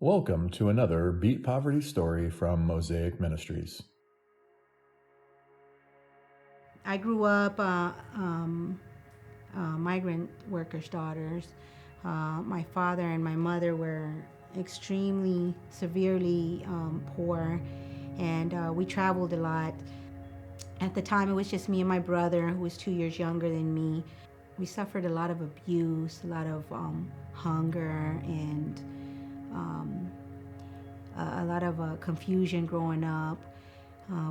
Welcome to another Beat Poverty story from Mosaic Ministries. I grew up migrant workers' daughters. My father and my mother were extremely severely poor, and we traveled a lot. At the time, it was just me and my brother, who was 2 years younger than me. We suffered a lot of abuse, a lot of hunger, and a lot of confusion growing up.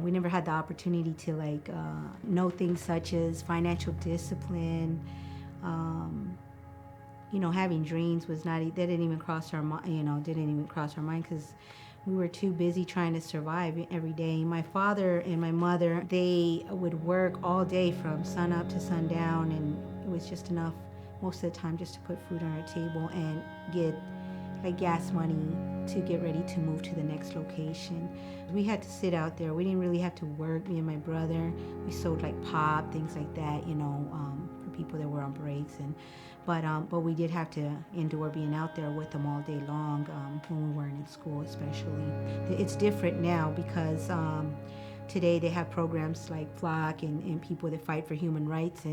We never had the opportunity to know things such as financial discipline. Having dreams was not, that didn't even cross our mind, didn't even cross our mind because we were too busy trying to survive every day. My father and my mother, they would work all day from sun up to sundown, and it was just enough most of the time just to put food on our table and get like gas money to get ready to move to the next location. We had to sit out there. We didn't really have to work, me and my brother. We sold like pop, things like that, for people that were on breaks. But we did have to endure being out there with them all day long when we weren't in school especially. It's different now because today they have programs like Flock and people that fight for human rights,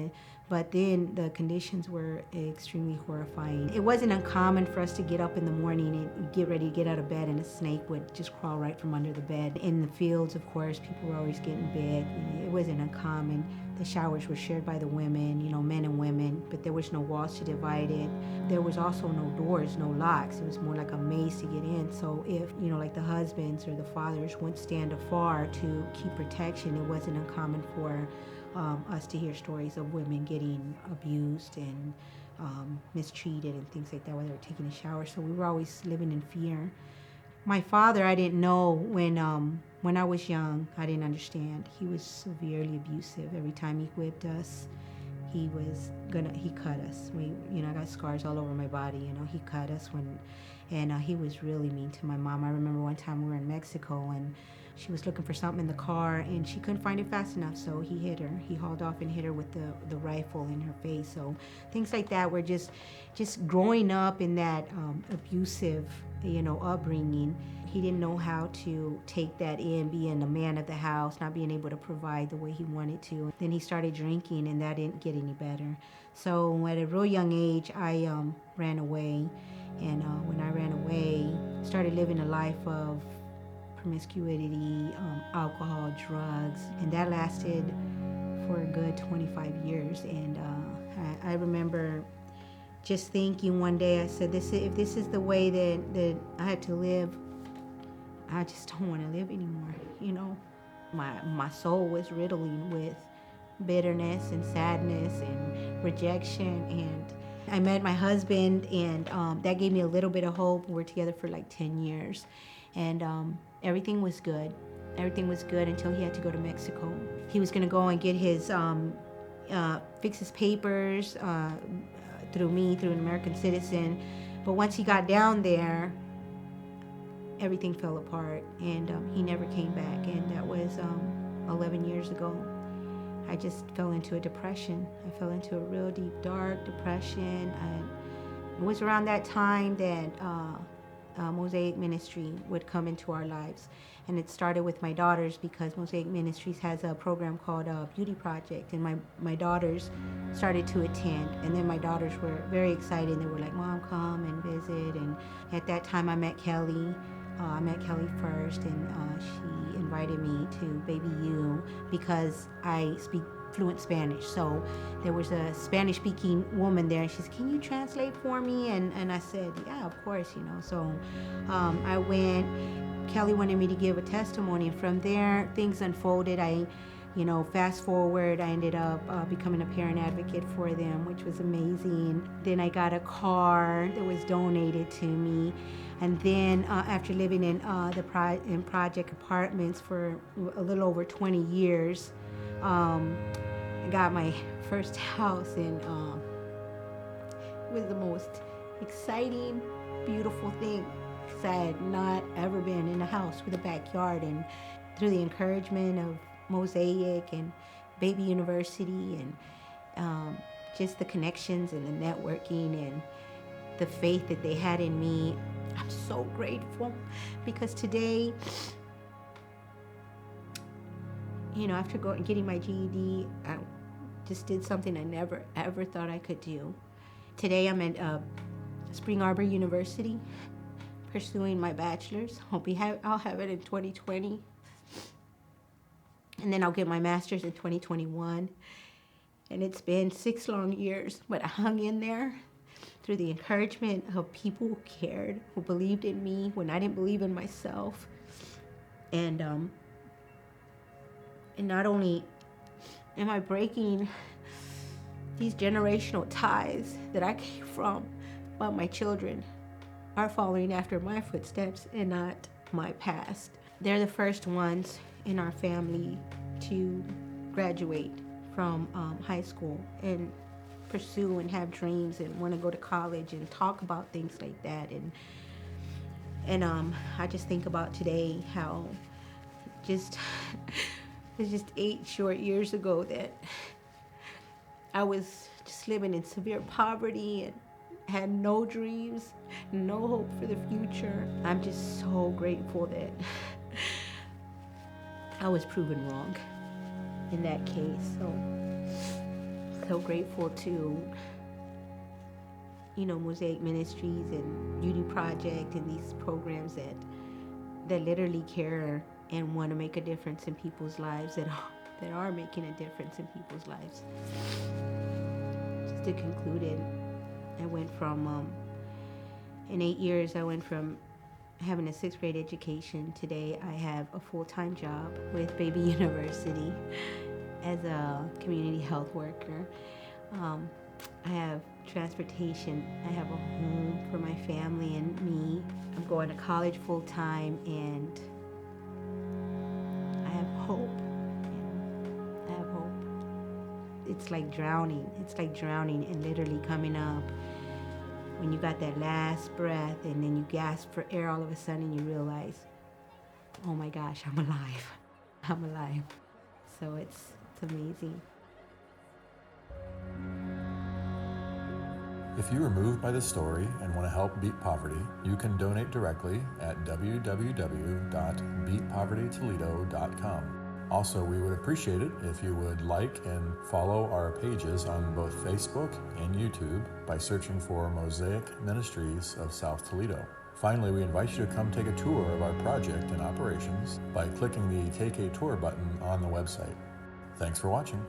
but then the conditions were extremely horrifying. It wasn't uncommon for us to get up in the morning and get ready to get out of bed, and a snake would just crawl right from under the bed. In the fields, of course, people were always getting bit. It wasn't uncommon. The showers were shared by the women, men and women, but there was no walls to divide it. There was also no doors, no locks. It was more like a maze to get in. So if, like the husbands or the fathers wouldn't stand afar to keep protection, it wasn't uncommon for us to hear stories of women getting abused and mistreated and things like that while they were taking a shower. So we were always living in fear. My father, I didn't know when I was young. I didn't understand. He was severely abusive. Every time he whipped us, he cut us. I got scars all over my body. He cut us and he was really mean to my mom. I remember one time we were in Mexico and she was looking for something in the car and she couldn't find it fast enough, so he hit her. He hauled off and hit her with the rifle in her face. So things like that were just growing up in that abusive, upbringing. He didn't know how to take that in, being a man of the house, not being able to provide the way he wanted to. Then he started drinking and that didn't get any better. So at a real young age, I ran away. And when I ran away, started living a life of promiscuity, alcohol, drugs, and that lasted for a good 25 years. And I remember just thinking one day, I said, if this is the way that I had to live, I just don't want to live anymore. My soul was riddling with bitterness and sadness and rejection. And I met my husband, and that gave me a little bit of hope. We were together for like 10 years. And everything was good. Everything was good until he had to go to Mexico. He was going to go and get his, fix his papers through an American citizen. But once he got down there, everything fell apart, and he never came back. And that was 11 years ago. I just fell into a depression. I fell into a real deep, dark depression. It was around that time that Mosaic Ministry would come into our lives. And it started with my daughters because Mosaic Ministries has a program called Beauty Project. And my daughters started to attend. And then my daughters were very excited. They were like, Mom, come and visit. And at that time I met Kelly. I met Kelly first, and she invited me to Baby U because I speak fluent Spanish. So there was a Spanish-speaking woman there, and she said, "Can you translate for me?" And I said, "Yeah, of course." So I went. Kelly wanted me to give a testimony, and from there things unfolded. Fast forward, I ended up becoming a parent advocate for them, which was amazing. Then I got a car that was donated to me. And then after living in project apartments for a little over 20 years, I got my first house, and it was the most exciting, beautiful thing because I had not ever been in a house with a backyard. And through the encouragement of Mosaic and Baby University and just the connections and the networking and the faith that they had in me, I'm so grateful because today, after getting my GED, I just did something I never ever thought I could do. Today I'm at Spring Arbor University pursuing my bachelor's. I'll have it in 2020. And then I'll get my master's in 2021. And it's been 6 long years, but I hung in there through the encouragement of people who cared, who believed in me when I didn't believe in myself. And not only am I breaking these generational ties that I came from, but my children are following after my footsteps and not my past. They're the first ones in our family to graduate from high school and pursue and have dreams and want to go to college and talk about things like that. And I just think about today how it's just 8 short years ago that I was just living in severe poverty and had no dreams, no hope for the future. I'm just so grateful that I was proven wrong in that case. So grateful to, Mosaic Ministries and Beauty Project and these programs that literally care and want to make a difference in people's lives, that are making a difference in people's lives. Just to conclude it, I went from, in 8 years, I went from having a 6th grade education. Today I have a full-time job with Baby University as a community health worker. I have transportation. I have a home for my family and me. I'm going to college full-time, and I have hope. I have hope. It's like drowning. It's like drowning and literally coming up. When you got that last breath and then you gasp for air, all of a sudden you realize, oh my gosh, I'm alive. I'm alive. So it's amazing. If you are moved by this story and want to help beat poverty, you can donate directly at www.beatpovertytoledo.com. Also, we would appreciate it if you would like and follow our pages on both Facebook and YouTube by searching for Mosaic Ministries of South Toledo. Finally, we invite you to come take a tour of our project and operations by clicking the Take a Tour button on the website. Thanks for watching.